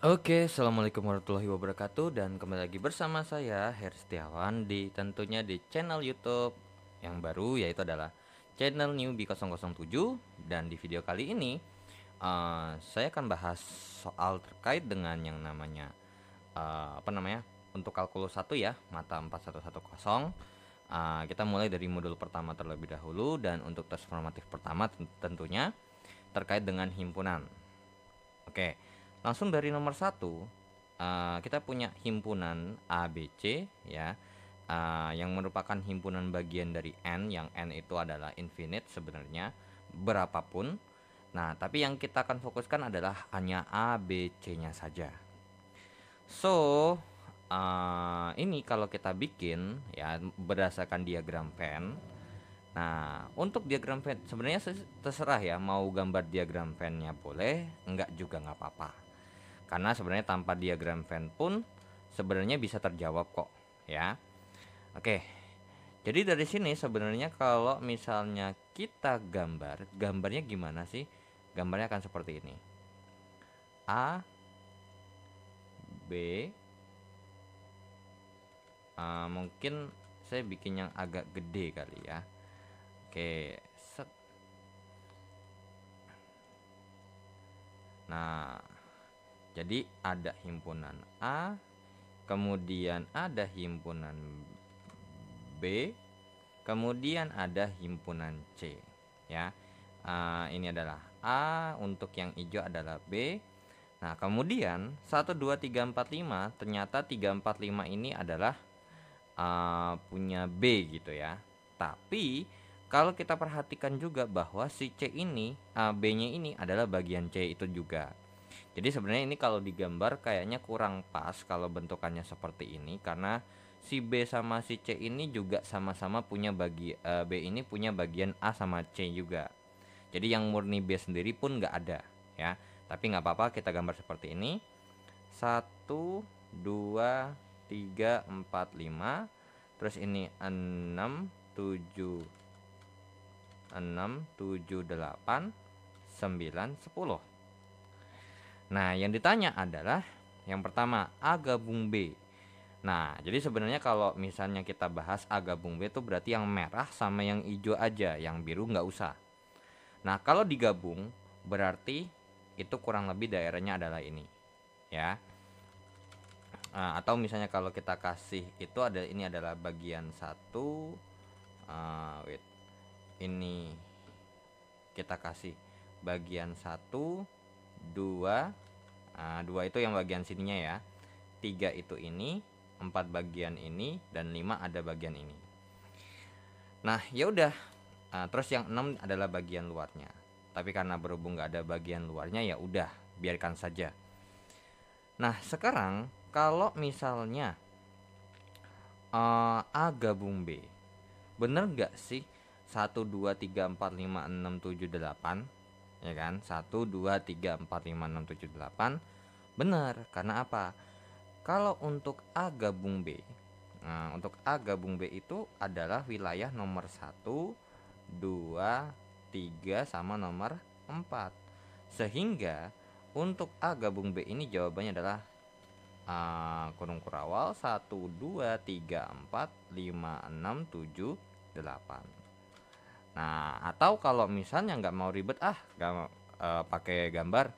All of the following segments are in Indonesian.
Oke, assalamualaikum warahmatullahi wabarakatuh dan kembali lagi bersama saya Her Setiawan di tentunya di channel YouTube yang baru yaitu adalah channel Newbie 007 dan di video kali ini saya akan bahas soal terkait dengan yang namanya untuk kalkulus 1 ya, mata 4110. Kita mulai dari modul pertama terlebih dahulu dan untuk tes formatif pertama tentunya terkait dengan himpunan. Oke, langsung dari nomor satu, kita punya himpunan ABC ya, yang merupakan himpunan bagian dari N, yang N itu adalah infinite sebenarnya, berapapun. Nah, tapi yang kita akan fokuskan adalah hanya A, B, C-nya saja. So, ini kalau kita bikin ya berdasarkan diagram Venn. Nah, untuk diagram Venn sebenarnya terserah ya, mau gambar diagram Venn-nya boleh, enggak juga nggak apa-apa. Karena sebenarnya tanpa diagram Venn pun sebenarnya bisa terjawab kok, ya. Oke. Jadi dari sini sebenarnya kalau misalnya kita gambarnya gimana sih? Gambarnya akan seperti ini. A, B, mungkin saya bikin yang agak gede kali ya. Oke, set. Nah, jadi ada himpunan A, kemudian ada himpunan B, kemudian ada himpunan C ya. Ini adalah A, untuk yang hijau adalah B. Nah, kemudian 1 2 3 4 5 ternyata 3 4 5 ini adalah punya B gitu ya. Tapi kalau kita perhatikan juga bahwa si C ini, B-nya ini adalah bagian C itu juga. Jadi sebenarnya ini kalau digambar kayaknya kurang pas kalau bentukannya seperti ini, karena si B sama si C ini juga sama-sama punya B ini punya bagian A sama C juga. Jadi yang murni B sendiri pun nggak ada ya. Tapi nggak apa-apa, kita gambar seperti ini. 1 2 3 4 5. Terus ini 6 7 8 9 10. Nah, yang ditanya adalah yang pertama, A gabung B. Nah, jadi sebenarnya kalau misalnya kita bahas A gabung B itu berarti yang merah sama yang hijau aja, yang biru nggak usah. Nah, kalau digabung berarti itu kurang lebih daerahnya adalah ini, ya. Atau misalnya kalau kita kasih itu ada, ini adalah bagian satu, wait, ini kita kasih bagian satu, dua, dua itu yang bagian sininya ya, tiga itu ini, empat bagian ini, dan lima ada bagian ini. Nah, ya udah. Terus yang 6 adalah bagian luarnya. Tapi karena berhubung nggak ada bagian luarnya, ya udah, biarkan saja. Nah, sekarang kalau misalnya A gabung B, bener nggak sih 1 2 3 4 5 6 7 8, ya kan? 1 2 3 4 5 6 7 8 bener. Karena apa? Kalau untuk A gabung B, nah, untuk A gabung B itu adalah wilayah nomor 1, 2, 3 sama nomor 4. Sehingga untuk A gabung B ini jawabannya adalah kurung kurawal 1 2 3 4 5 6 7 8. Nah, atau kalau misalnya nggak mau ribet, nggak pakai gambar,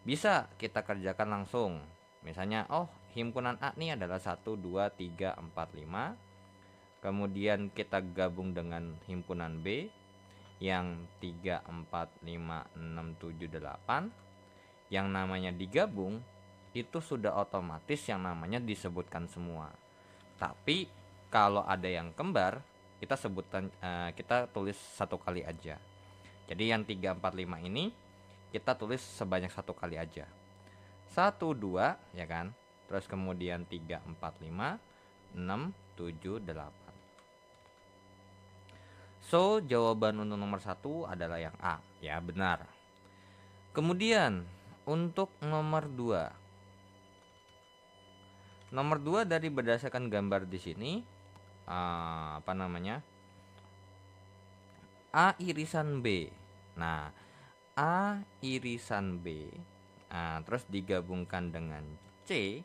bisa kita kerjakan langsung. Misalnya, himpunan A nih adalah 1 2 3 4 5. Kemudian kita gabung dengan himpunan B yang 3 4 5 6 7 8. Yang namanya digabung itu sudah otomatis yang namanya disebutkan semua. Tapi kalau ada yang kembar, kita sebutkan, kita tulis satu kali aja. Jadi yang 3 4 5 ini kita tulis sebanyak satu kali aja. 1 2 ya kan. Terus kemudian 3 4 5 6 7 8. So, jawaban untuk nomor 1 adalah yang A, ya benar. Kemudian untuk nomor 2. Nomor 2 dari berdasarkan gambar di sini, apa namanya? A irisan B. Nah, A irisan B terus digabungkan dengan C,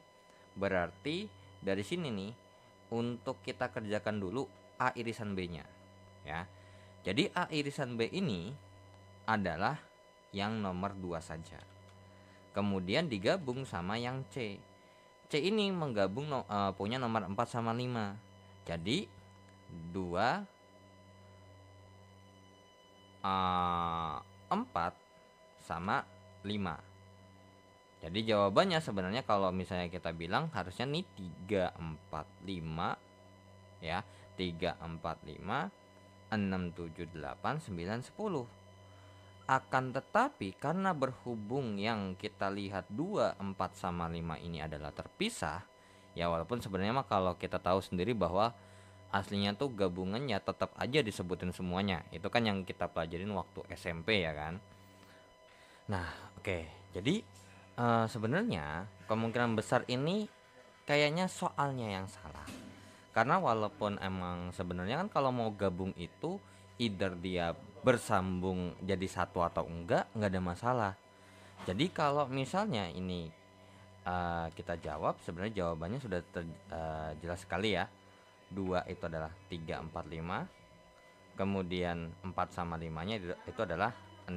berarti dari sini nih untuk kita kerjakan dulu A irisan B-nya ya. Jadi A irisan B ini adalah yang nomor 2 saja. Kemudian digabung sama yang C. C ini menggabung punya nomor 4 sama 5. Jadi 2 4 sama 5. Jadi jawabannya sebenarnya kalau misalnya kita bilang harusnya nih 3 4 5 ya. 3 4 5 6 7 8 9 10. Akan tetapi karena berhubung yang kita lihat 2 4 sama 5 ini adalah terpisah, ya walaupun sebenarnya mah kalau kita tahu sendiri bahwa aslinya tuh gabungannya tetap aja disebutin semuanya. Itu kan yang kita pelajarin waktu SMP ya kan. Nah, oke. Jadi sebenarnya kemungkinan besar ini kayaknya soalnya yang salah. Karena walaupun emang sebenarnya kan kalau mau gabung itu either dia bersambung jadi satu atau enggak ada masalah. Jadi kalau misalnya ini kita jawab, sebenarnya jawabannya sudah jelas sekali ya. 2 itu adalah 3 4 5. Kemudian 4 sama 5-nya itu adalah 6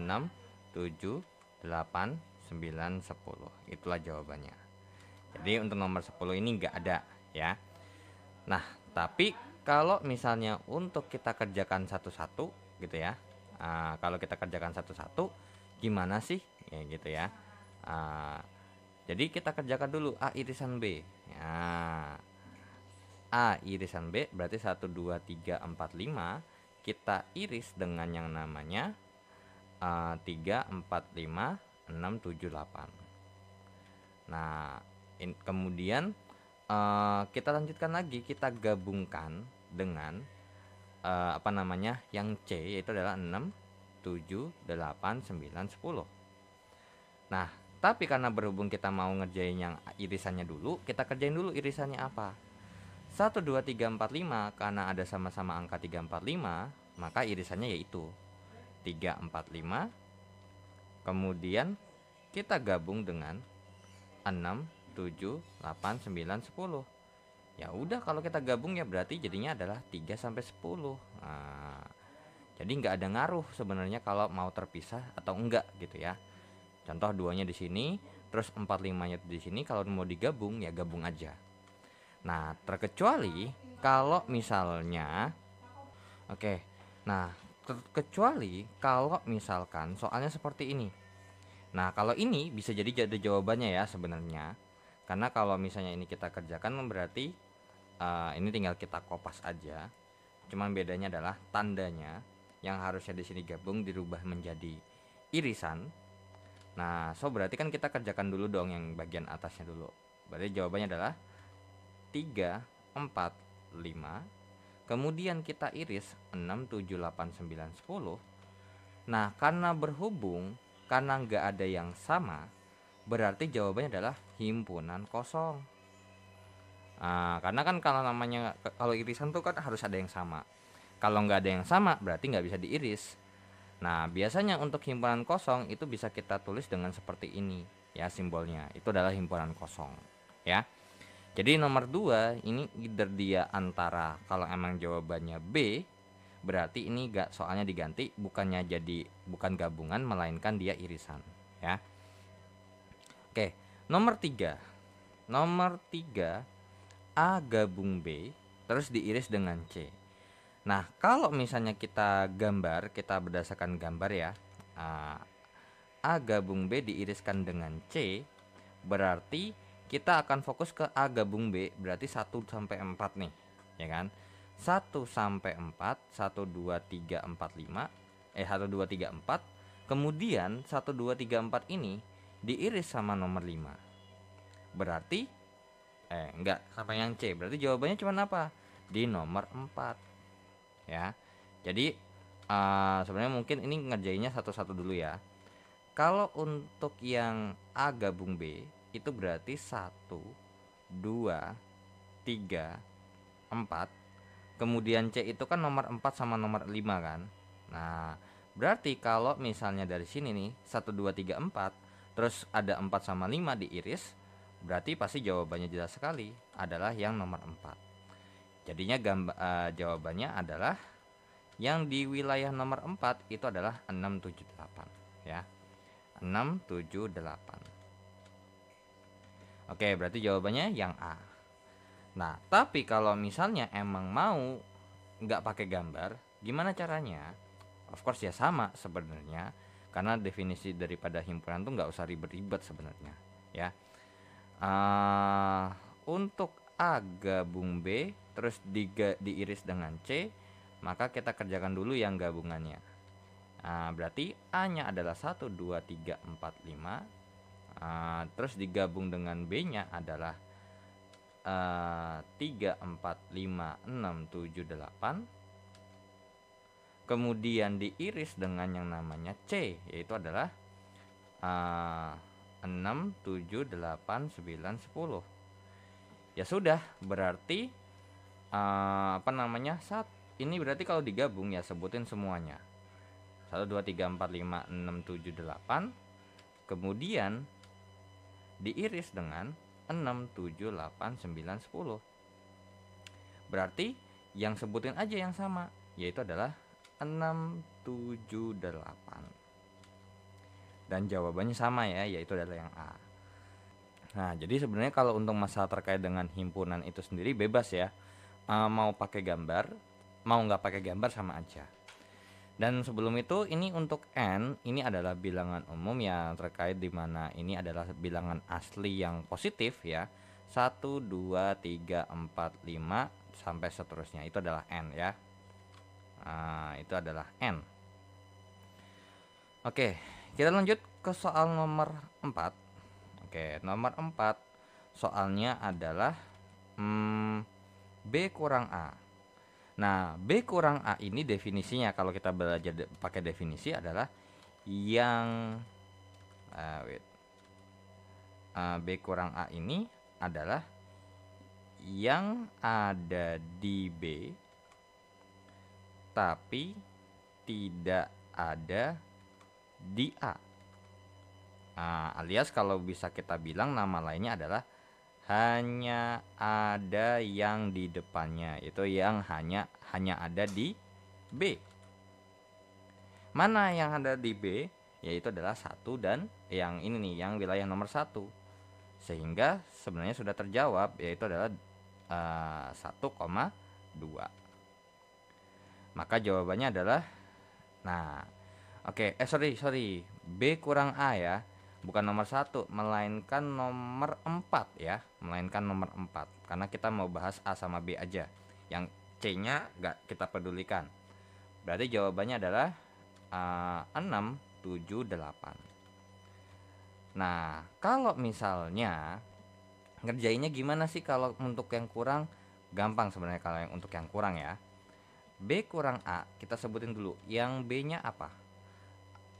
7 8 9 10. Itulah jawabannya. Jadi untuk nomor 10 ini enggak ada ya. Nah, tapi kalau misalnya untuk kita kerjakan satu-satu gitu ya. Kalau kita kerjakan satu-satu gimana sih? Ya gitu ya. Jadi kita kerjakan dulu A irisan B. Ya. A irisan B berarti 1 2 3 4 5 kita iris dengan yang namanya 3 4 5 6 7 8. Nah, kemudian kita lanjutkan lagi, kita gabungkan dengan yang C, yaitu adalah 6 7 8 9 10. Nah, tapi karena berhubung kita mau ngerjain yang irisannya dulu, kita kerjain dulu irisannya apa. 1 2 3 4 5 karena ada sama-sama angka 3 4 5, maka irisannya yaitu 3 4 5. Kemudian kita gabung dengan 6 7 8 9 10. Ya udah, kalau kita gabung ya berarti jadinya adalah 3 sampai 10. Jadi nggak ada ngaruh sebenarnya kalau mau terpisah atau enggak gitu ya. Contoh 2-nya di sini, terus 4 5-nya di sini, kalau mau digabung ya gabung aja. Nah, terkecuali kalau misalnya terkecuali kalau misalkan soalnya seperti ini. Nah, kalau ini bisa jadi jawabannya ya sebenarnya. Karena kalau misalnya ini kita kerjakan berarti ini tinggal kita kopas aja. Cuman bedanya adalah tandanya yang harusnya di sini gabung dirubah menjadi irisan. Nah, berarti kan kita kerjakan dulu dong yang bagian atasnya dulu. Berarti jawabannya adalah 3 4 5. Kemudian kita iris 6 7 8 9 10. Nah, karena berhubung karena nggak ada yang sama, berarti jawabannya adalah himpunan kosong. Karena kan kalau irisan tuh kan harus ada yang sama. Kalau nggak ada yang sama berarti nggak bisa diiris. Nah, biasanya untuk himpunan kosong itu bisa kita tulis dengan seperti ini ya, simbolnya. Itu adalah himpunan kosong ya. Jadi nomor 2 ini either dia antara, kalau emang jawabannya B, berarti ini soalnya diganti, bukan gabungan melainkan dia irisan ya. Oke, nomor 3. Nomor 3 A gabung B terus diiris dengan C. Nah, kalau misalnya kita berdasarkan gambar ya. A gabung B diiriskan dengan C, berarti kita akan fokus ke A gabung B, berarti 1 sampai 4 nih, ya kan? 1 sampai 4, 1 2 3 4 5. 1 2 3 4. Kemudian 1 2 3 4 ini diiris sama nomor 5. Berarti enggak sama yang C. Berarti jawabannya cuma apa? Di nomor 4. Ya. Jadi sebenarnya mungkin ini ngerjainnya satu-satu dulu ya. Kalau untuk yang A gabung B itu berarti 1 2 3 4. Kemudian C itu kan nomor 4 sama nomor 5 kan. Nah, berarti kalau misalnya dari sini nih 1 2 3 4, terus ada 4 sama 5 diiris, berarti pasti jawabannya jelas sekali adalah yang nomor 4. Jadinya jawabannya adalah yang di wilayah nomor 4 itu adalah 678 ya. 678. Oke, berarti jawabannya yang A. Nah, tapi kalau misalnya emang mau nggak pakai gambar, gimana caranya? Of course ya sama sebenarnya, karena definisi daripada himpunan tuh nggak usah ribet-ribet sebenarnya ya. Untuk A gabung B terus diiris dengan C, maka kita kerjakan dulu yang gabungannya. Berarti A nya adalah 1, 2, 3, 4, 5. Terus digabung dengan B nya adalah 3, 4, 5, 6, 7, 8. Kemudian diiris dengan yang namanya C, yaitu adalah 6, 7, 8, 9, 10. Ya sudah, berarti ini berarti kalau digabung ya sebutin semuanya. 1, 2, 3, 4, 5, 6, 7, 8. Kemudian diiris dengan 6, 7, 8, 9, 10. Berarti yang sebutin aja yang sama, yaitu adalah 6, 7, 8. Dan jawabannya sama ya, yaitu adalah yang A. Nah, jadi sebenarnya kalau untuk masalah terkait dengan himpunan itu sendiri bebas ya. Mau pakai gambar, mau nggak pakai gambar sama aja. Dan sebelum itu, ini untuk N, ini adalah bilangan umum yang terkait di mana ini adalah bilangan asli yang positif ya. 1, 2, 3, 4, 5 sampai seterusnya, itu adalah N ya. Itu adalah N. Oke, kita lanjut ke soal nomor 4. Oke, nomor 4 soalnya adalah B kurang A. Nah, B kurang A ini definisinya kalau kita belajar pakai definisi adalah yang B kurang A ini adalah yang ada di B tapi tidak ada di A. Alias kalau bisa kita bilang nama lainnya adalah hanya ada yang di depannya, itu yang hanya ada di B. Mana yang ada di B? Yaitu adalah 1 dan yang ini nih, yang wilayah nomor 1. Sehingga sebenarnya sudah terjawab, yaitu adalah 1,2. Maka jawabannya adalah sorry, B kurang A ya. Bukan nomor 1, melainkan nomor 4 ya. Melainkan nomor 4. Karena kita mau bahas A sama B aja. Yang C-nya gak kita pedulikan. Berarti jawabannya adalah 6, 7, 8. Nah, kalau misalnya ngerjainnya gimana sih kalau untuk yang kurang? Gampang sebenarnya kalau yang untuk yang kurang ya. B kurang A, kita sebutin dulu. Yang B-nya apa?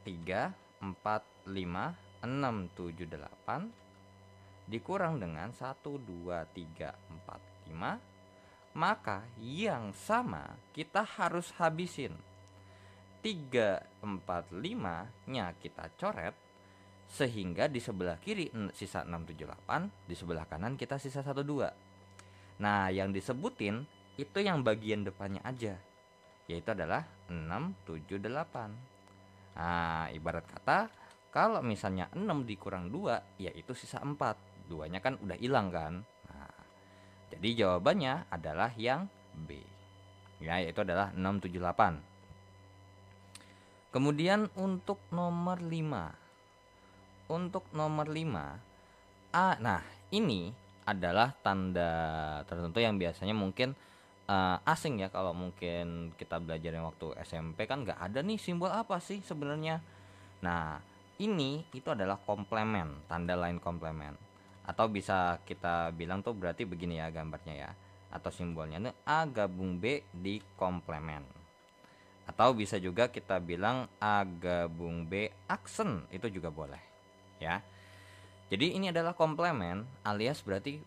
3, 4, 5, 6, 7, 8 dikurang dengan 1, 2, 3, 4, 5. Maka yang sama kita harus habisin. 3, 4, 5 nya kita coret, sehingga di sebelah kiri sisa 6, 7, 8, di sebelah kanan kita sisa 1, 2. Nah, yang disebutin itu yang bagian depannya aja, yaitu adalah 6, 7, 8. Ibarat kata kalau misalnya 6 dikurang 2, yaitu sisa 4. 2-nya kan udah hilang kan. Jadi jawabannya adalah yang B. Ya, yaitu adalah 6, 7, 8. Kemudian untuk nomor 5. Untuk nomor 5, A. Nah, ini adalah tanda tertentu yang biasanya mungkin asing ya. Kalau mungkin kita belajar yang waktu SMP kan nggak ada nih simbol apa sih sebenarnya. Nah, ini itu adalah komplement, tanda lain komplement. Atau bisa kita bilang tuh berarti begini ya gambarnya ya, atau simbolnya itu A gabung B di komplement. Atau bisa juga kita bilang A gabung B aksen, itu juga boleh ya. Jadi ini adalah komplement, alias berarti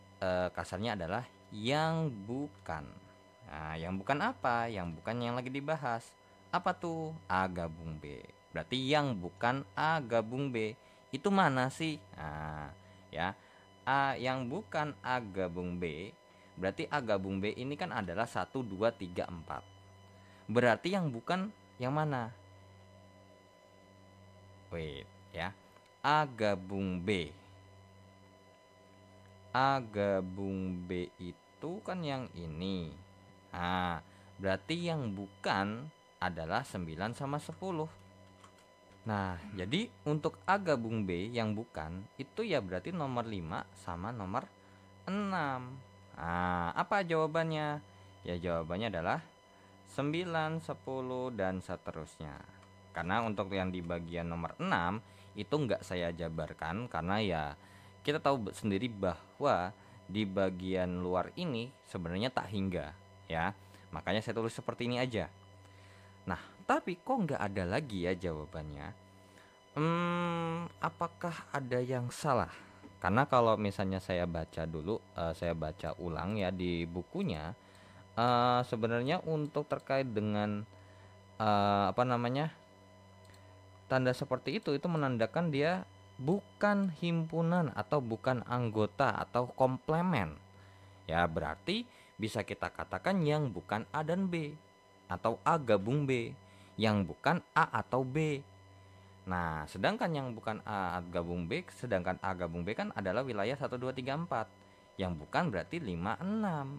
kasarnya adalah yang bukan. Nah, yang bukan apa? Yang bukan yang lagi dibahas. Apa tuh? A gabung B. Berarti yang bukan A gabung B itu mana sih? Nah, ya. A yang bukan A gabung B, berarti A gabung B ini kan adalah 1, 2, 3, 4. Berarti yang bukan yang mana? Wait, ya. A gabung B. A gabung B itu kan yang ini. Nah, berarti yang bukan adalah 9 sama 10. Nah, jadi untuk A gabung B yang bukan itu ya berarti nomor 5 sama nomor 6. Nah, apa jawabannya? Ya jawabannya adalah 9, 10, dan seterusnya. Karena untuk yang di bagian nomor 6 itu nggak saya jabarkan karena ya kita tahu sendiri bahwa di bagian luar ini sebenarnya tak hingga, ya. Makanya saya tulis seperti ini aja. Nah, tapi kok nggak ada lagi ya jawabannya? Apakah ada yang salah? Karena kalau misalnya saya baca dulu, saya baca ulang ya di bukunya, sebenarnya untuk terkait dengan apa namanya, tanda seperti itu menandakan dia bukan himpunan atau bukan anggota atau komplemen. Ya berarti bisa kita katakan yang bukan A dan B, atau A gabung B, yang bukan A atau B. Nah, sedangkan yang bukan A gabung B, sedangkan A gabung B kan adalah wilayah 1, 2, 3, 4. Yang bukan berarti 5, 6.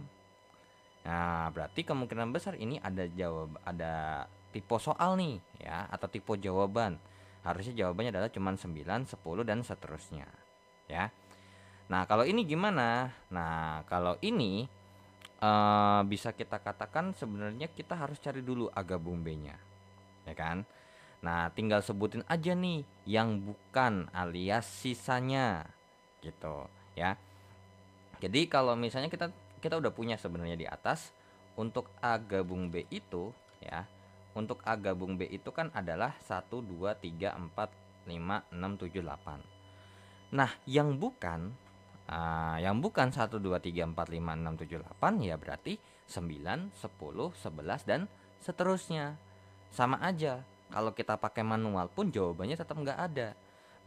Nah, berarti kemungkinan besar ini ada tipe soal nih ya, atau tipe jawaban. Harusnya jawabannya adalah cuma 9, 10, dan seterusnya. Ya. Nah, kalau ini gimana? Nah, kalau ini bisa kita katakan sebenarnya kita harus cari dulu A gabung B-nya. Ya kan? Nah, tinggal sebutin aja nih yang bukan alias sisanya gitu ya. Jadi kalau misalnya kita kita udah punya sebenarnya di atas untuk A gabung B itu ya. Untuk A gabung B itu kan adalah 1, 2, 3, 4, 5, 6, 7, 8. Nah, yang bukan 1, 2, 3, 4, 5, 6, 7, 8 ya berarti 9, 10, 11, dan seterusnya. Sama aja. Kalau kita pakai manual pun jawabannya tetap nggak ada.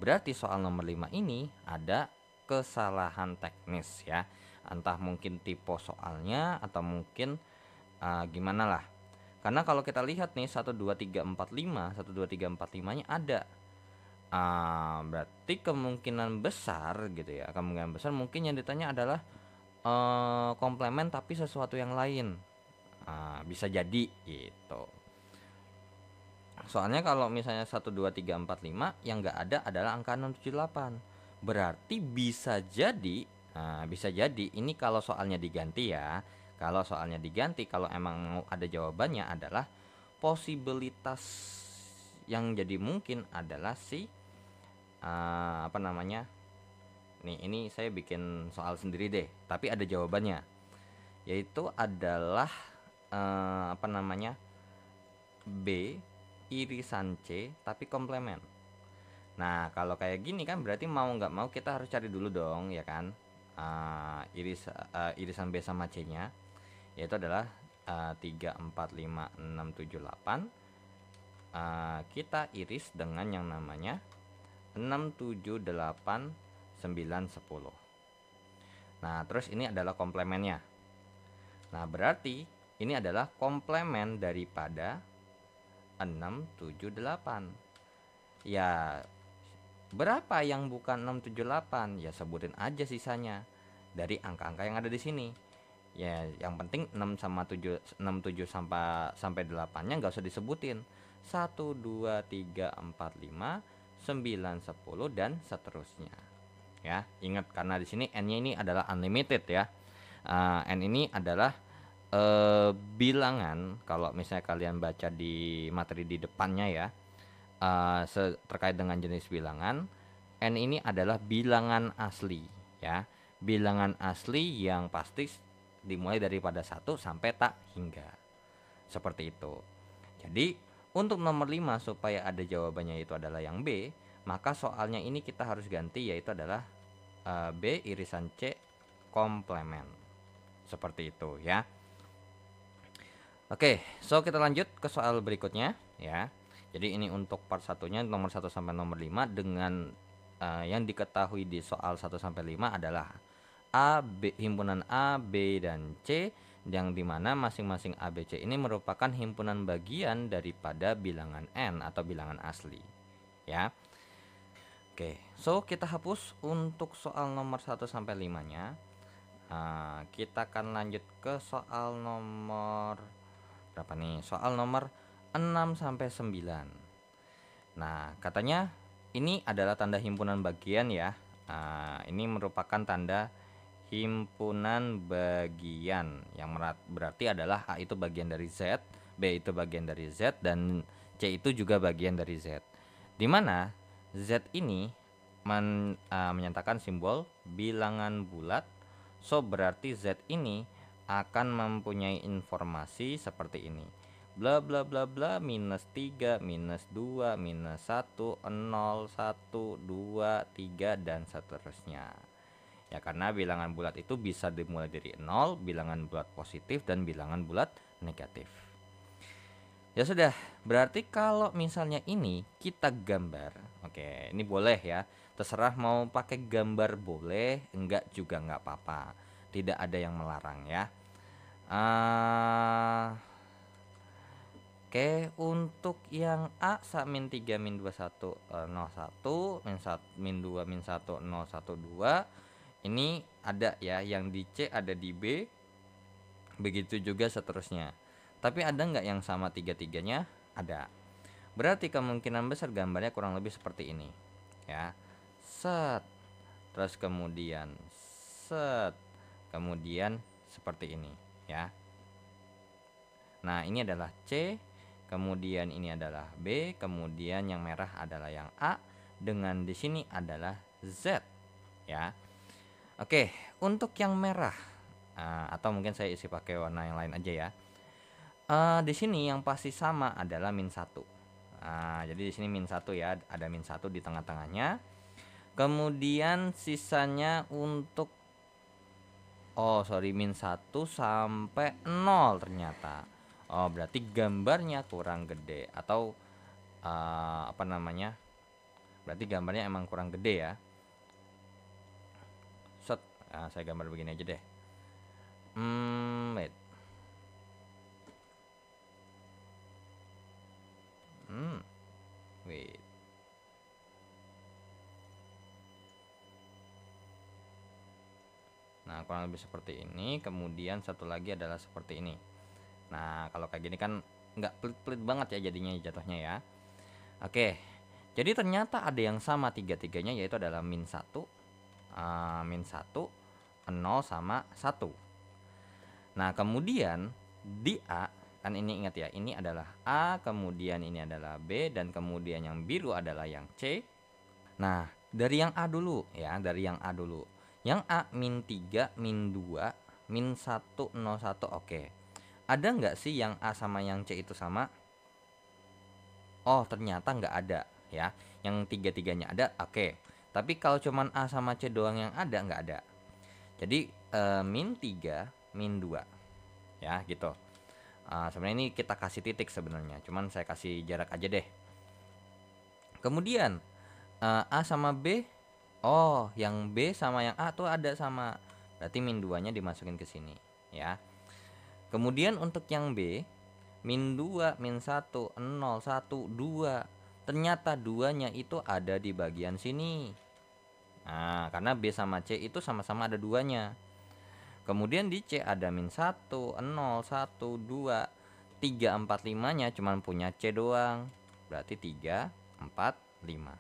Berarti soal nomor 5 ini ada kesalahan teknis ya. Entah mungkin tipe soalnya atau mungkin gimana lah. Karena kalau kita lihat nih 1, 2, 3, 4, 5, 1, 2, 3, 4, 5-nya ada. Berarti kemungkinan besar gitu ya. Kemungkinan besar mungkin yang ditanya adalah komplement tapi sesuatu yang lain. Bisa jadi gitu. Soalnya kalau misalnya 1, 2, 3, 4, 5 yang nggak ada adalah angka 6, 7, 8. Berarti bisa jadi ini kalau soalnya diganti ya. Kalau soalnya diganti, kalau emang mau ada jawabannya adalah posibilitas yang jadi mungkin adalah si apa namanya? Nih, ini saya bikin soal sendiri deh, tapi ada jawabannya. Yaitu adalah apa namanya? B irisan C tapi komplement. Nah, kalau kayak gini kan berarti mau nggak mau kita harus cari dulu dong, ya kan? Irisan B sama C-nya, yaitu adalah 3, 4, 5, 6, 7, 8. Kita iris dengan yang namanya 6, 7, 8, 9, 10. Nah, terus ini adalah komplemennya. Nah, berarti ini adalah komplemen daripada 6, 7, 8. Ya, berapa yang bukan 6, 7, 8? Ya sebutin aja sisanya dari angka-angka yang ada di sini. Ya, yang penting 6 sama 7, 6, 7 sampai 8-nya nggak usah disebutin. 1, 2, 3, 4, 5, 9, 10, dan seterusnya. Ya, ingat karena di sini n-nya ini adalah unlimited ya. N ini adalah bilangan. Kalau misalnya kalian baca di materi di depannya ya, terkait dengan jenis bilangan, n ini adalah bilangan asli ya. Bilangan asli yang pasti dimulai daripada 1 sampai tak hingga. Seperti itu. Jadi untuk nomor 5 supaya ada jawabannya itu adalah yang B, maka soalnya ini kita harus ganti yaitu adalah B irisan C komplement. Seperti itu ya. Oke, so kita lanjut ke soal berikutnya ya. Jadi ini untuk part satunya nomor 1 sampai nomor 5 dengan yang diketahui di soal 1 sampai 5 adalah himpunan A, B, dan C, yang dimana masing-masing A, B, C ini merupakan himpunan bagian daripada bilangan N atau bilangan asli, ya. Oke, so kita hapus untuk soal nomor 1 sampai 5-nya. Kita akan lanjut ke soal nomor berapa nih? Soal nomor 6 sampai 9. Nah, katanya ini adalah tanda himpunan bagian ya. Ini merupakan tanda himpunan bagian yang berarti adalah A itu bagian dari Z, B itu bagian dari Z, dan C itu juga bagian dari Z. Dimana Z ini menyatakan simbol bilangan bulat. So berarti Z ini akan mempunyai informasi seperti ini, bla bla bla bla, -3, -2, -1, 0, 1, 2, 3, dan seterusnya. Ya, karena bilangan bulat itu bisa dimulai dari 0, bilangan bulat positif, dan bilangan bulat negatif. Ya sudah, berarti kalau misalnya ini kita gambar, oke, ini boleh ya, terserah mau pakai gambar boleh, enggak juga enggak apa-apa, tidak ada yang melarang ya. Oke, untuk yang A -3 -2 1 0 1 -2 -1 0 1 2 ini ada ya, yang di C ada di B, begitu juga seterusnya. Tapi ada nggak yang sama tiga-tiganya? Ada. Berarti kemungkinan besar gambarnya kurang lebih seperti ini ya. Set, terus kemudian set, kemudian seperti ini ya. Nah, ini adalah C, kemudian ini adalah B, kemudian yang merah adalah yang A, dengan di sini adalah Z ya. Oke, untuk yang merah atau mungkin saya isi pakai warna yang lain aja ya. Di sini yang pasti sama adalah -1. Jadi di sini -1 ya, ada -1 di tengah-tengahnya. Kemudian sisanya untuk -1 sampai 0 ternyata. Berarti gambarnya kurang gede atau apa namanya? Berarti gambarnya emang kurang gede ya. Set, saya gambar begini aja deh. Wait. Wait. Nah, kurang lebih seperti ini. Kemudian satu lagi adalah seperti ini. Nah, kalau kayak gini kan nggak pelit-pelit banget ya jadinya jatuhnya ya. Oke, jadi ternyata ada yang sama tiga-tiganya, yaitu adalah -1, -1, 0, sama 1. Nah, kemudian di A, kan ini ingat ya, ini adalah A, kemudian ini adalah B, dan kemudian yang biru adalah yang C. Nah, dari yang A dulu ya, dari yang A dulu. Yang A -3, -2, -1, 0, 1, oke. Ada nggak sih yang A sama yang C itu sama? Oh, ternyata nggak ada ya. Yang tiga-tiganya ada, oke. Tapi kalau cuman A sama C doang yang ada, nggak ada. Jadi -3, -2 ya gitu. Sebenarnya ini kita kasih titik sebenarnya, cuman saya kasih jarak aja deh. Kemudian A sama B, oh yang B sama yang A tuh ada sama, berarti -2-nya dimasukin ke sini ya. Kemudian untuk yang B, -2, -1, 0, 1, 2, ternyata 2-nya itu ada di bagian sini. Nah, karena B sama C itu sama-sama ada 2-nya. Kemudian di C ada -1, 0, 1, 2, 3, 4, 5-nya cuman punya C doang. Berarti 3, 4, 5.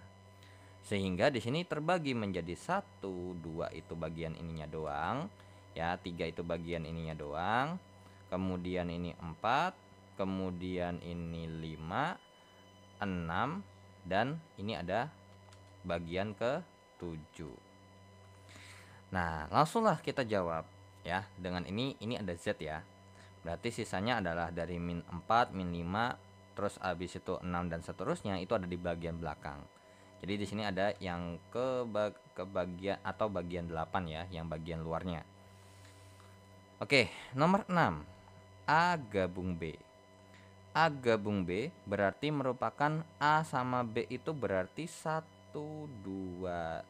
Sehingga di sini terbagi menjadi 1, 2 itu bagian ininya doang. Ya, 3 itu bagian ininya doang. Kemudian ini 4, kemudian ini 5, 6, dan ini ada bagian ke 7. Nah, langsunglah kita jawab ya. Dengan ini ada Z ya. Berarti sisanya adalah dari -4, -5, terus habis itu 6 dan seterusnya itu ada di bagian belakang. Jadi di sini ada yang ke bagian atau bagian 8 ya, yang bagian luarnya. Oke, nomor 6. A gabung B. A gabung B berarti merupakan A sama B itu berarti 1 1 2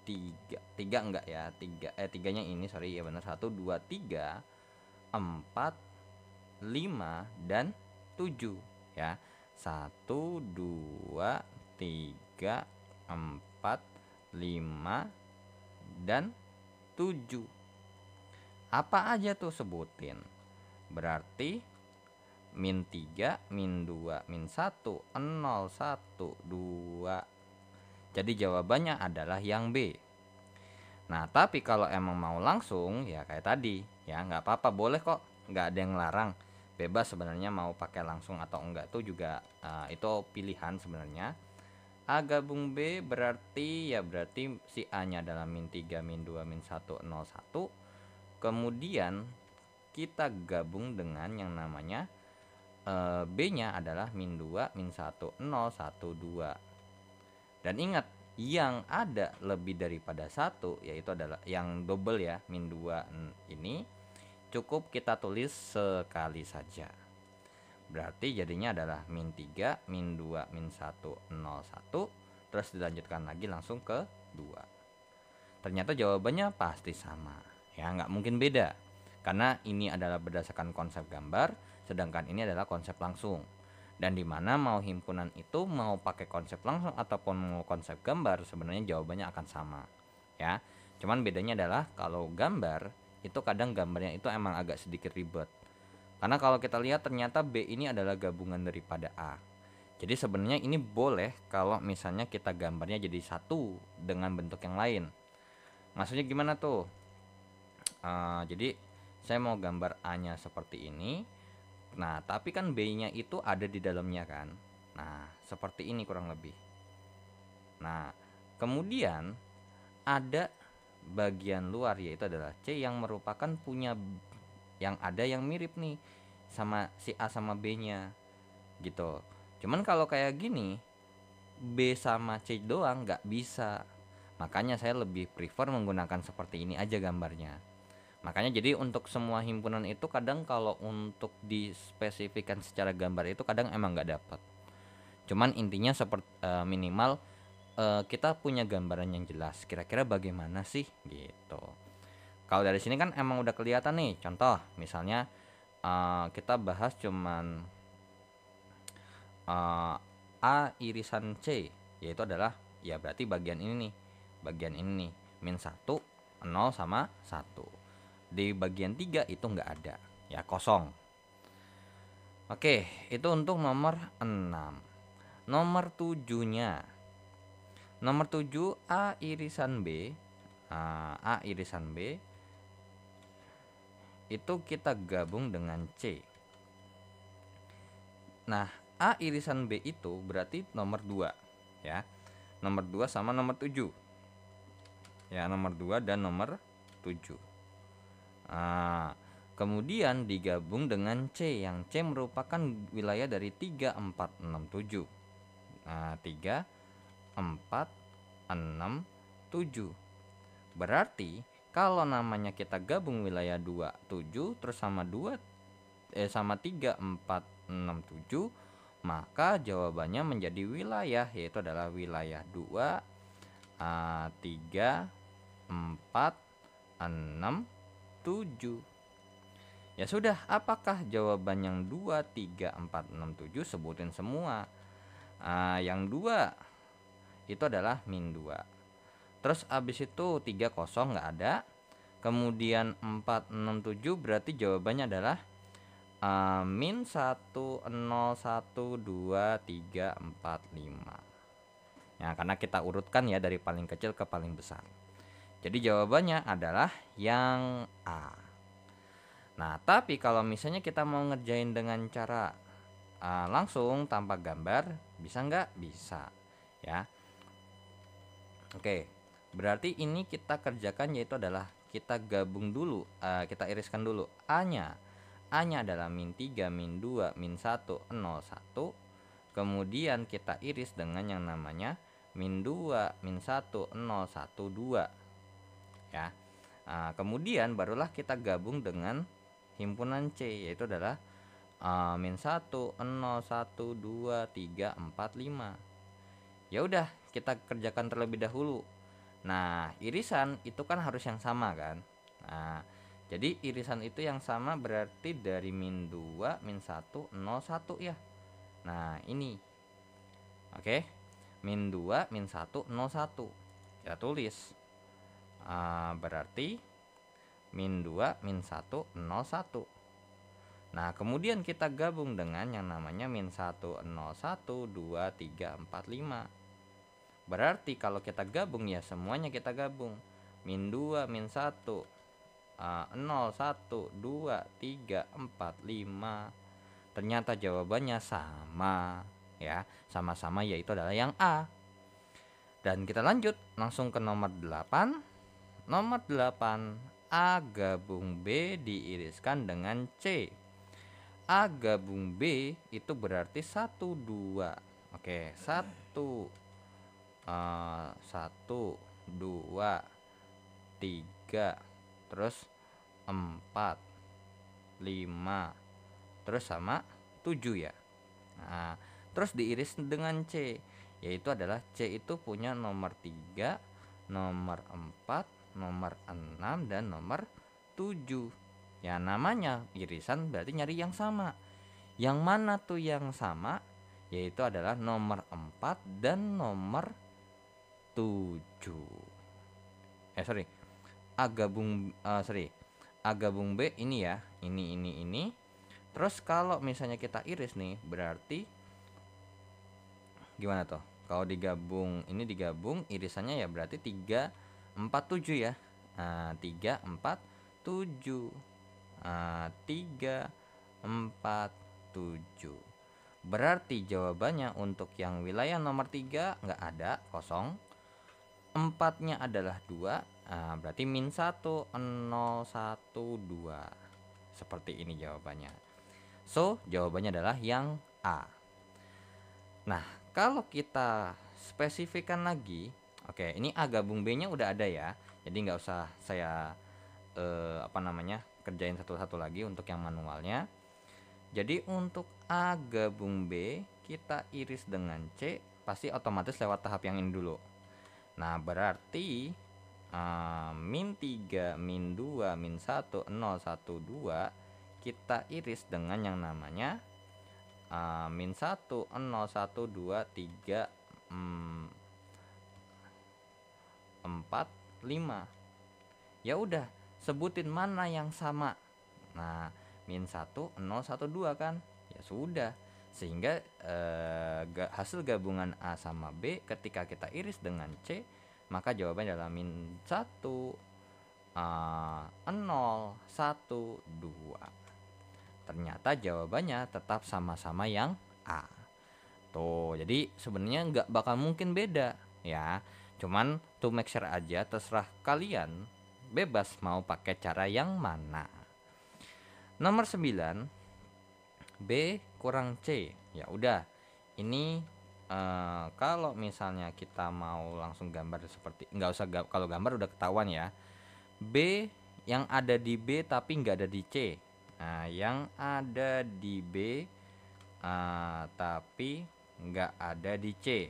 3 enggak ya, tiganya ini, sorry ya benar, 1 2 3 4 5 dan 7 ya. 1 2 3 4 5 dan 7. Apa aja tuh, sebutin. Berarti min 3, min 2, min 1, 0, 1, 2. Jadi jawabannya adalah yang B. Nah, tapi kalau emang mau langsung ya kayak tadi ya, nggak apa-apa, boleh kok, nggak ada yang larang. Bebas sebenarnya mau pakai langsung atau enggak tuh juga itu pilihan sebenarnya. A gabung B berarti si A nya adalah min 3, min 2, min 1, 0, 1. Kemudian kita gabung dengan yang namanya B nya adalah min 2, min 1, 0, 1, 2. Dan ingat, yang ada lebih daripada 1 yaitu adalah yang double ya, min 2 ini cukup kita tulis sekali saja. Berarti jadinya adalah min 3, min 2, min 1, 0, 1. Terus dilanjutkan lagi langsung ke 2. Ternyata jawabannya pasti sama ya, nggak mungkin beda. Karena ini adalah berdasarkan konsep gambar, sedangkan ini adalah konsep langsung. Dan dimana mau himpunan itu mau pakai konsep langsung ataupun mau konsep gambar, sebenarnya jawabannya akan sama ya. Cuman bedanya adalah kalau gambar itu kadang gambarnya itu emang agak sedikit ribet. Karena kalau kita lihat ternyata B ini adalah gabungan daripada A. Jadi sebenarnya ini boleh kalau misalnya kita gambarnya jadi satu dengan bentuk yang lain. Maksudnya gimana tuh? Jadi saya mau gambar A-nya seperti ini. Nah, tapi kan B-nya itu ada di dalamnya kan. Nah, seperti ini kurang lebih. Nah, kemudian ada bagian luar yaitu adalah C yang merupakan punya yang ada yang mirip nih sama si A sama B-nya gitu. Cuman kalau kayak gini B sama C doang nggak bisa. Makanya saya lebih prefer menggunakan seperti ini aja gambarnya. Makanya jadi untuk semua himpunan itu kadang kalau untuk dispesifikkan secara gambar itu kadang emang nggak dapat. Cuman intinya seperti minimal kita punya gambaran yang jelas. Kira-kira bagaimana sih gitu. Kalau dari sini kan emang udah kelihatan nih. Contoh misalnya kita bahas cuman A irisan C, yaitu adalah ya berarti bagian ini nih. Bagian ini nih, min 1, 0 sama 1. Di bagian 3 itu nggak ada ya, kosong. Oke, itu untuk nomor 6. Nomor 7 nya, nomor 7 A irisan B. A irisan B itu kita gabung dengan C. Nah, A irisan B itu berarti nomor 2 ya. Nomor 2 sama nomor 7 ya, nomor 2 dan nomor 7. Kemudian digabung dengan C, yang C merupakan wilayah dari 3, 4, 6, 7. 3, 4, 6, 7. Berarti kalau namanya kita gabung wilayah 2, 7 terus sama 3, 4, 6, 7, maka jawabannya menjadi wilayah, yaitu adalah wilayah 2, 3, 4, 6, 7. Ya sudah, apakah jawaban yang 2, 3, 4, 6, 7? Sebutin semua. Yang 2 itu adalah min 2. Terus abis itu 3 kosong nggak ada. Kemudian 4, 6, 7 berarti jawabannya adalah min 1, 0, 1, 2, 3, 4, 5. Ya, karena kita urutkan ya dari paling kecil ke paling besar. Jadi jawabannya adalah yang A. Nah, tapi kalau misalnya kita mau ngerjain dengan cara langsung tanpa gambar, bisa nggak? Bisa ya. Oke, berarti ini kita kerjakan yaitu adalah kita gabung dulu, kita iriskan dulu A-nya. A-nya adalah min 3, min 2, min 1, 0, 1. Kemudian kita iris dengan yang namanya min 2, min 1, 0, 1, 2 ya. Kemudian barulah kita gabung dengan himpunan C, yaitu adalah min 1, 0, 1, 2, 3, 4, 5. Ya udah, kita kerjakan terlebih dahulu. Nah, irisan itu kan harus yang sama kan. Nah, jadi irisan itu yang sama berarti dari min 2 min 1 0 1 ya. Nah, ini. Oke. Min 2 min 1 0 1. Ya tulis. Berarti min 2 min 1 0 1. Nah, kemudian kita gabung dengan yang namanya min 1 0 1 2 3 4 5. Berarti kalau kita gabung ya semuanya kita gabung. Min 2 min 1 0 1 2 3 4 5. Ternyata jawabannya sama ya. Sama-sama yaitu adalah yang A. Dan kita lanjut langsung ke nomor 8. Nomor 8, A gabung B diiriskan dengan C. A gabung B itu berarti 1 2. Oke, 1 1 2 3 terus 4 5 terus sama 7 ya. Nah, terus diiris dengan C, yaitu adalah C itu punya nomor 3, nomor 4, nomor 6 dan nomor 7. Ya namanya irisan berarti nyari yang sama. Yang mana tuh yang sama? Yaitu adalah nomor 4 dan nomor 7. Sorry. A gabung A gabung B ini ya. Ini. Terus kalau misalnya kita iris nih, berarti gimana tuh? Kalau digabung, ini digabung irisannya ya berarti 3 4 7 ya. 3 4 7. 3 4 7. Berarti jawabannya untuk yang wilayah nomor 3 nggak ada, kosong. 4-nya adalah 2. Berarti min 1 0 1 2. Seperti ini jawabannya. So, jawabannya adalah yang A. Nah, kalau kita spesifikkan lagi, oke, ini A gabung B-nya udah ada ya. Jadi nggak usah saya kerjain satu-satu lagi untuk yang manualnya. Jadi untuk A gabung B kita iris dengan C, pasti otomatis lewat tahap yang ini dulu. Nah, berarti min 3, min 2, min 1, 0, 1, 2 kita iris dengan yang namanya min 1, 0, 1, 2, 3, 4, 5. Ya udah, sebutin mana yang sama. Nah, min 1 0 1 2 kan. Ya sudah. Sehingga hasil gabungan A sama B ketika kita iris dengan C, maka jawabannya adalah min 1 0 1 2. Ternyata jawabannya tetap sama-sama yang A. Tuh, jadi sebenarnya nggak bakal mungkin beda ya. Cuman to make sure aja, terserah kalian bebas mau pakai cara yang mana. Nomor 9, B kurang C. Ya udah. Ini kalau misalnya kita mau langsung gambar seperti, nggak usah kalau gambar udah ketahuan ya. B yang ada di B tapi nggak ada di C. Nah, yang ada di B tapi nggak ada di C.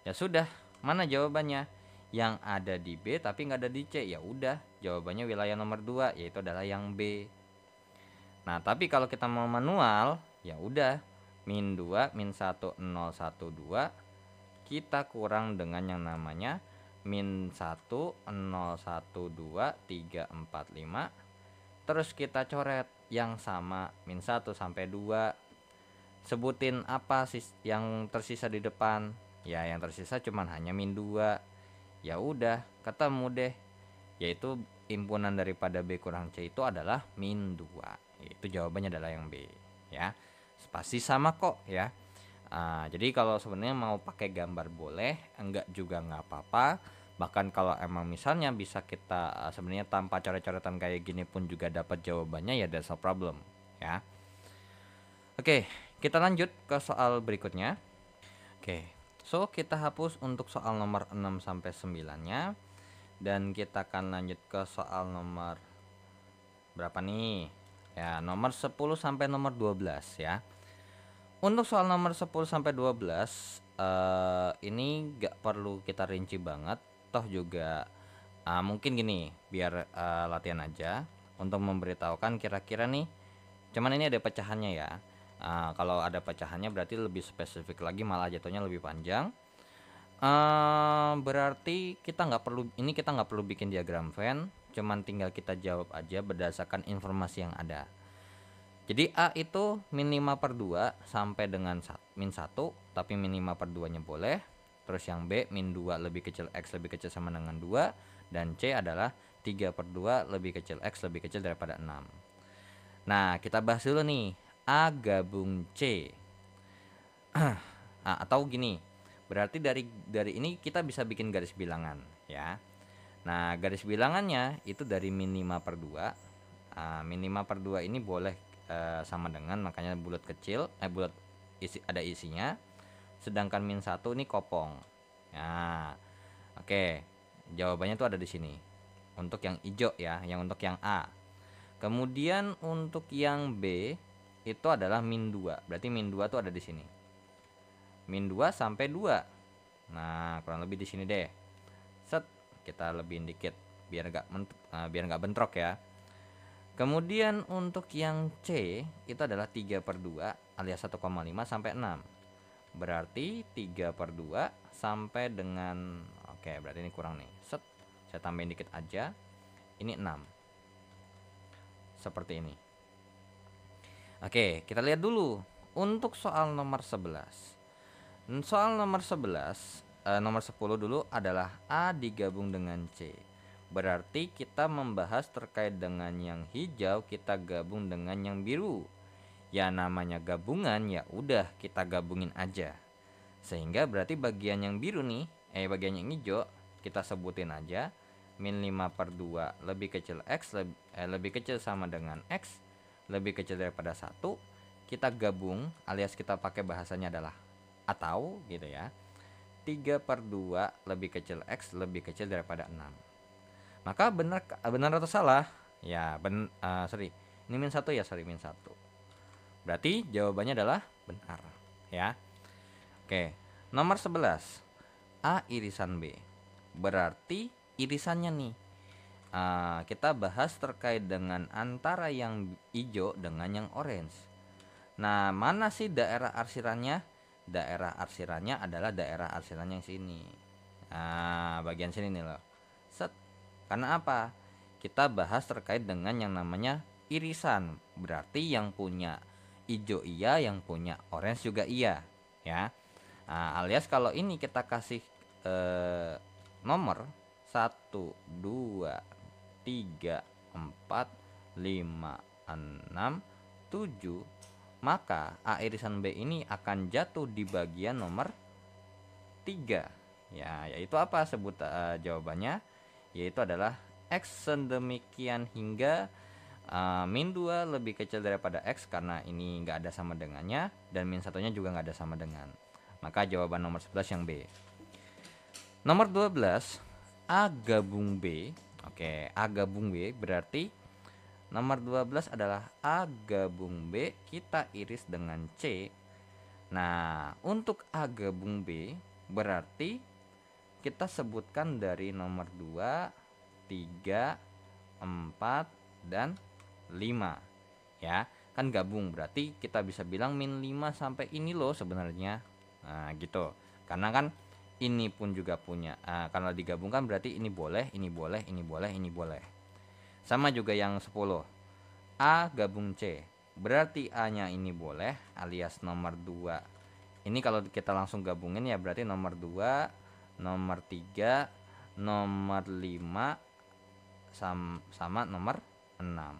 Ya sudah, mana jawabannya? Yang ada di B tapi nggak ada di C. Ya udah, jawabannya wilayah nomor 2, yaitu adalah yang B. Nah, tapi kalau kita mau manual, ya udah, min 2 min 1 0 1 2 kita kurang dengan yang namanya min 1 0 1 2 3 4 5. Terus kita coret yang sama min 1 sampai 2. Sebutin apa sih yang tersisa di depan? Ya, yang tersisa cuman hanya min 2. Ya udah, ketemu deh. Yaitu impunan daripada B kurang C itu adalah min 2. Itu jawabannya adalah yang B ya. Pasti sama kok ya. Jadi kalau sebenarnya mau pakai gambar boleh, enggak juga nggak apa-apa. Bahkan kalau emang misalnya bisa kita sebenarnya tanpa coret-coretan kayak gini pun juga dapat jawabannya, ya that's no problem ya. Oke, kita lanjut ke soal berikutnya. Oke, so kita hapus untuk soal nomor 6 sampai 9-nya. Dan kita akan lanjut ke soal nomor berapa nih? Ya, nomor 10 sampai nomor 12 ya. Untuk soal nomor 10 sampai 12 ini gak perlu kita rinci banget, toh juga mungkin gini, biar latihan aja untuk memberitahukan kira-kira nih. Cuman ini ada pecahannya ya. Kalau ada pecahannya berarti lebih spesifik lagi, malah jatuhnya lebih panjang. Berarti kita nggak perlu bikin diagram Venn, cuman tinggal kita jawab aja berdasarkan informasi yang ada. Jadi A itu min 5/2 sampai dengan min 1, tapi min 5/2 nya boleh. Terus yang B min 2 lebih kecil X lebih kecil sama dengan 2. Dan C adalah 3/2 lebih kecil X lebih kecil daripada 6. Nah, kita bahas dulu nih A gabung C. Atau gini, berarti dari ini kita bisa bikin garis bilangan ya. Nah, garis bilangannya itu dari min 5/2. Min 5/2 ini boleh sama dengan, makanya bulat kecil, bulat ada isinya. Sedangkan min 1 ini kopong. Nah, oke. Jawabannya tuh ada di sini. Untuk yang hijau ya, yang untuk yang A. Kemudian untuk yang B itu adalah min 2. Berarti min 2 tuh ada di sini. Min 2 sampai 2. Nah, kurang lebih di sini deh. Set, kita lebihin dikit biar nggak bentrok ya. Kemudian untuk yang C itu adalah 3/2 alias 1,5 sampai 6. Berarti 3/2 sampai dengan, oke, berarti ini kurang nih. Set, saya tambahin dikit aja. Ini 6. Seperti ini. Oke, kita lihat dulu untuk soal nomor 11. Soal nomor 11, nomor 10 dulu adalah A digabung dengan C. Berarti kita membahas terkait dengan yang hijau, kita gabung dengan yang biru. Ya namanya gabungan, ya udah kita gabungin aja. Sehingga berarti bagian yang biru nih, bagian yang hijau kita sebutin aja min 5/2 lebih kecil X lebih kecil sama dengan X lebih kecil daripada 1. Kita gabung alias kita pakai bahasanya adalah atau gitu ya. 3/2 lebih kecil X lebih kecil daripada 6. Maka benar atau salah? Ya, Ini min 1 ya, min 1. Berarti jawabannya adalah benar, ya. Oke, nomor 11. A irisan B. Berarti irisannya nih. Kita bahas terkait dengan antara yang hijau dengan yang orange. Nah, mana sih daerah arsirannya? Daerah arsirannya adalah daerah arsirannya yang sini. Bagian sini nih loh. Set. Karena apa? Kita bahas terkait dengan yang namanya irisan. Berarti yang punya hijau iya, yang punya orange juga iya, ya. Alias kalau ini kita kasih nomor 1, 2, 3, 4, 5, 6, 7, maka A irisan B ini akan jatuh di bagian nomor 3. Ya, yaitu apa jawabannya? Yaitu adalah X sedemikian hingga min 2 lebih kecil daripada X, karena ini nggak ada sama dengannya, dan min 1 nya juga nggak ada sama dengan. Maka jawaban nomor 11 yang B. Nomor 12, A gabung B. Oke, A gabung B berarti nomor 12 adalah A gabung B kita iris dengan C. Nah, untuk A gabung B berarti kita sebutkan dari nomor 2, 3, 4, dan 5. Ya, kan gabung berarti kita bisa bilang min 5 sampai ini loh sebenarnya. Nah, gitu. Karena kan ini pun juga punya, karena digabungkan berarti ini boleh, ini boleh, ini boleh, ini boleh. Sama juga yang 10. A gabung C. Berarti A-nya ini boleh alias nomor 2. Ini kalau kita langsung gabungin ya berarti nomor 2, nomor 3, nomor 5 sama nomor 6.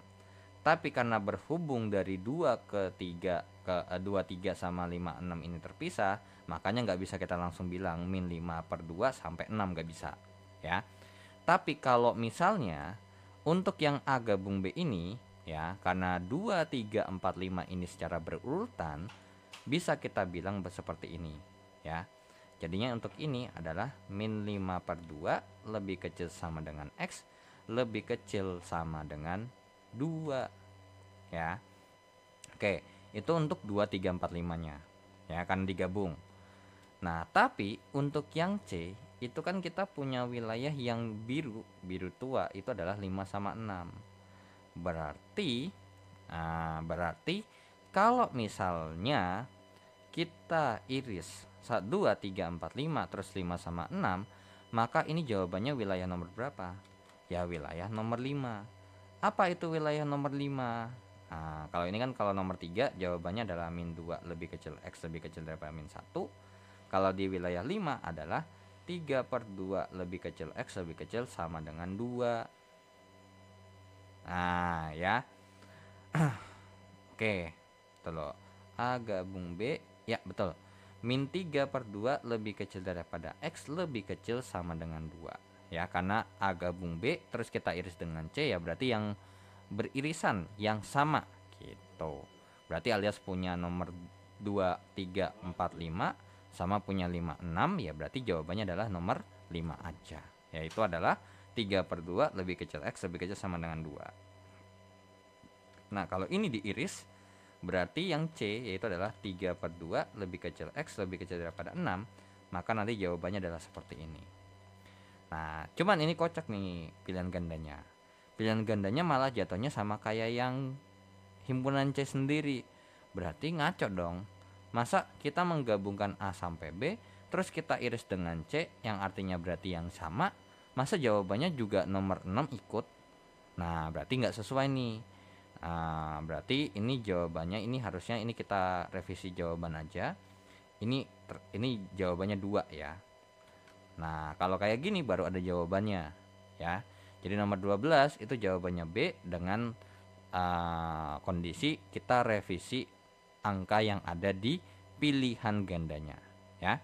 Tapi karena berhubung dari 2 ke 3 ke 2, 3 sama 5, 6 ini terpisah, makanya nggak bisa kita langsung bilang min 5/2 sampai 6, nggak bisa, ya. Tapi kalau misalnya untuk yang A gabung B ini, ya, karena 2, 3, 4, 5 ini secara berurutan, bisa kita bilang seperti ini, ya. Jadinya untuk ini adalah min 5/2 lebih kecil sama dengan X lebih kecil sama dengan 2, ya. Oke, itu untuk 2, 3, 4, 5 nya. ya kan digabung. Nah, tapi untuk yang C itu kan kita punya wilayah yang biru tua itu adalah 5 sama 6. Berarti kalau misalnya kita iris 2, 3, 4, 5 terus 5 sama 6, maka ini jawabannya wilayah nomor berapa? Ya wilayah nomor 5. Apa itu wilayah nomor 5? Nah, kalau ini kan kalau nomor 3 jawabannya adalah min 2 lebih kecil X lebih kecil daripada min 1. Kalau di wilayah 5 adalah 3/2 lebih kecil X lebih kecil sama dengan 2. Nah ya. Oke, betul loh. A gabung B, ya betul. Min 3/2 lebih kecil daripada X lebih kecil sama dengan 2. Ya, karena A gabung B terus kita iris dengan C, ya berarti yang beririsan yang sama gitu. Berarti alias punya nomor 2, 3, 4, 5 sama punya 5, 6, ya berarti jawabannya adalah nomor 5 aja. Yaitu adalah 3/2 lebih kecil X lebih kecil sama dengan 2. Nah, kalau ini diiris berarti yang C yaitu adalah 3/2 lebih kecil X lebih kecil daripada 6. Maka nanti jawabannya adalah seperti ini. Nah, cuman ini kocak nih pilihan gandanya. Pilihan gandanya malah jatuhnya sama kayak yang himpunan C sendiri. Berarti ngaco dong. Masa kita menggabungkan A sampai B terus kita iris dengan C yang artinya berarti yang sama, masa jawabannya juga nomor 6 ikut? Nah, berarti nggak sesuai nih. Berarti ini jawabannya, ini harusnya ini kita revisi jawaban aja. Ini jawabannya 2 ya. Nah, kalau kayak gini baru ada jawabannya ya. Jadi nomor 12 itu jawabannya B dengan kondisi kita revisi angka yang ada di pilihan gandanya ya.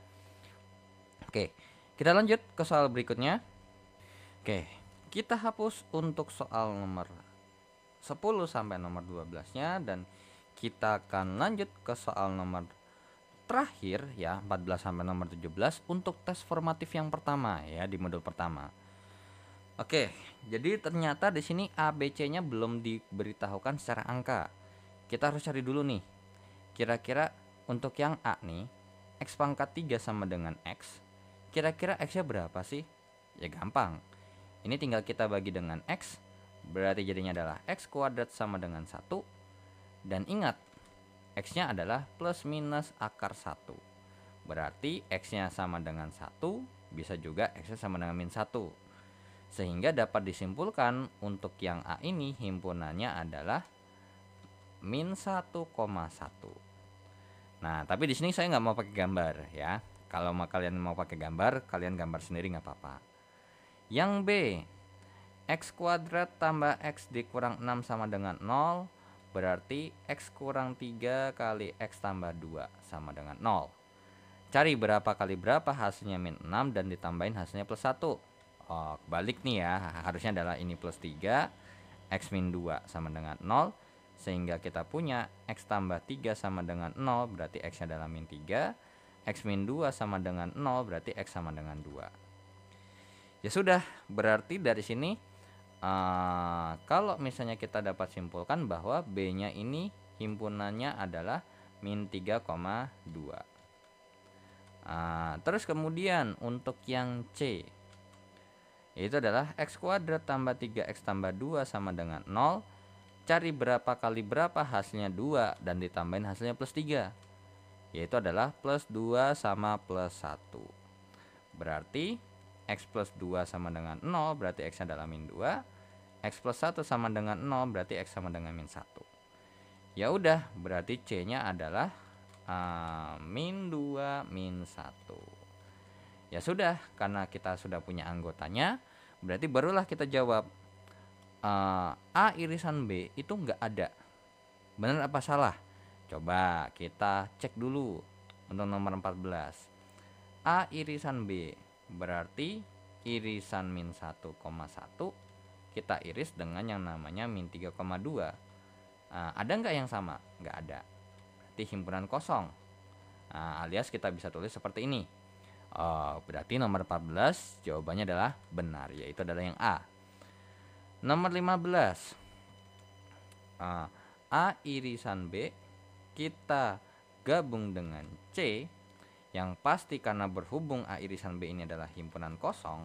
Oke, kita lanjut ke soal berikutnya. Oke, kita hapus untuk soal nomor 10 sampai nomor 12-nya dan kita akan lanjut ke soal nomor terakhir ya, 14 sampai nomor 17 untuk tes formatif yang pertama ya di modul pertama. Oke, jadi ternyata di sini ABC-nya belum diberitahukan secara angka. Kita harus cari dulu nih. Kira-kira untuk yang A nih, X pangkat 3 sama dengan X. Kira-kira X-nya berapa sih? Ya gampang. Ini tinggal kita bagi dengan X. Berarti jadinya adalah X kuadrat sama dengan 1. Dan ingat, X-nya adalah plus minus akar 1. Berarti X-nya sama dengan 1, bisa juga X-nya sama dengan min 1. Sehingga dapat disimpulkan untuk yang A ini himpunannya adalah min 1,1. Nah, tapi di sini saya nggak mau pakai gambar ya. Kalau kalian mau pakai gambar, kalian gambar sendiri nggak apa-apa. Yang B, X kuadrat tambah X dikurang 6 sama dengan 0. Berarti X kurang 3 kali X tambah 2 sama dengan 0. Cari berapa kali berapa hasilnya min 6 dan ditambahin hasilnya plus 1. Oh, kebalik nih ya. Harusnya adalah ini plus 3, X min 2 sama dengan 0. Sehingga kita punya X tambah 3 sama dengan 0, berarti X-nya adalah min 3. X min 2 sama dengan 0, berarti X sama dengan 2. Ya sudah, berarti dari sini kalau misalnya kita dapat simpulkan bahwa B-nya ini himpunannya adalah min 3,2. Terus kemudian untuk yang C, yaitu adalah X kuadrat tambah 3X tambah 2 sama dengan 0. Cari berapa kali berapa hasilnya 2 dan ditambahin hasilnya plus 3, yaitu adalah plus 2 sama plus 1. Berarti X plus 2 sama dengan 0, berarti X adalah min 2. X plus 1 sama dengan 0, berarti X sama dengan min 1. Ya udah, berarti C-nya adalah min 2 min 1. Ya sudah, karena kita sudah punya anggotanya, berarti barulah kita jawab A irisan B itu nggak ada. Benar apa salah? Coba kita cek dulu untuk nomor 14. A irisan B berarti irisan min 1,1 kita iris dengan yang namanya min 3,2. Ada nggak yang sama? Nggak ada. Berarti himpunan kosong. Alias kita bisa tulis seperti ini. Berarti nomor 14 jawabannya adalah benar, yaitu adalah yang A. Nomor 15. A irisan B kita gabung dengan C, yang pasti karena berhubung A irisan B ini adalah himpunan kosong,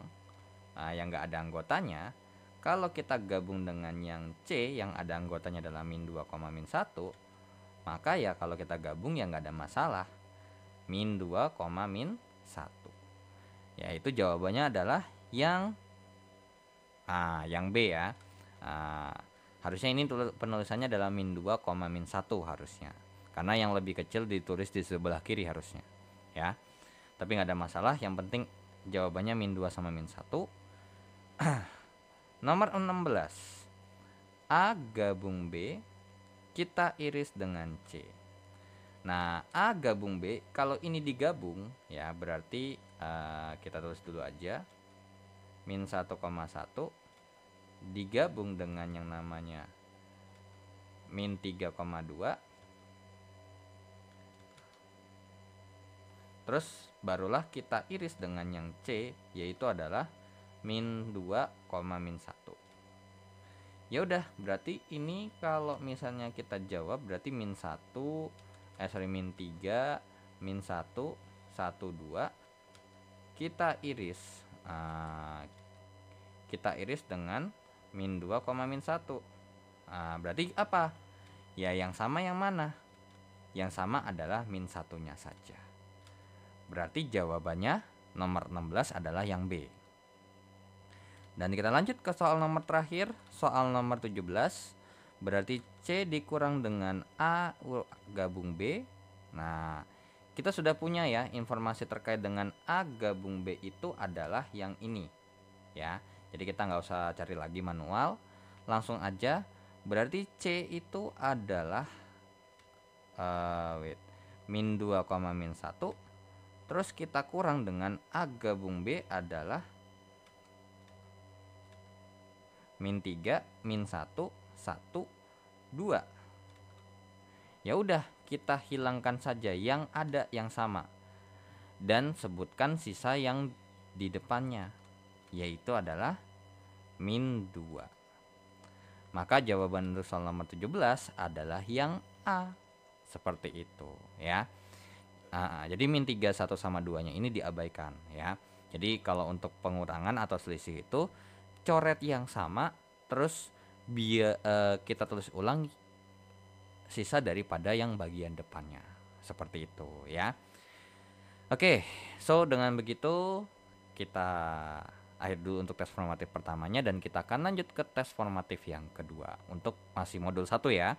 yang nggak ada anggotanya. Kalau kita gabung dengan yang C yang ada anggotanya adalah min 2, min 1, maka ya kalau kita gabung ya nggak ada masalah. Min 2, min 1. Yaitu jawabannya adalah yang B ya. Harusnya ini penulisannya adalah min 2, min 1 harusnya. Karena yang lebih kecil ditulis di sebelah kiri harusnya. Ya. Tapi nggak ada masalah, yang penting jawabannya min 2 sama min 1. Nomor 16. A gabung B, kita iris dengan C. Nah, A gabung B, kalau ini digabung ya berarti kita tulis dulu aja. Min 1,1 digabung dengan yang namanya min 3,2. Terus barulah kita iris dengan yang C, yaitu adalah min 2, min 1. Ya udah, berarti ini kalau misalnya kita jawab berarti min 3, min 1, 1, 2. Kita iris dengan min 2, min 1. Berarti apa? Ya yang sama yang mana? Yang sama adalah min 1-nya saja. Berarti jawabannya nomor 16 adalah yang B. Dan kita lanjut ke soal nomor terakhir, soal nomor 17. Berarti C dikurang dengan A gabung B. Nah, kita sudah punya ya informasi terkait dengan A gabung B itu adalah yang ini ya. Jadi kita nggak usah cari lagi manual, langsung aja. Berarti C itu adalah min 2, min 1. Terus kita kurang dengan A gabung B adalah min 3, min 1, 1, 2. Ya udah, kita hilangkan saja yang ada yang sama dan sebutkan sisa yang di depannya, yaitu adalah min 2. Maka jawaban untuk soal nomor 17 adalah yang A. Seperti itu ya. Jadi min 3, 1 sama 2-nya ini diabaikan ya. Jadi kalau untuk pengurangan atau selisih itu coret yang sama, terus kita tulis ulang sisa daripada yang bagian depannya. Seperti itu ya. Oke, so dengan begitu kita akhir dulu untuk tes formatif pertamanya dan kita akan lanjut ke tes formatif yang kedua untuk masih modul 1 ya.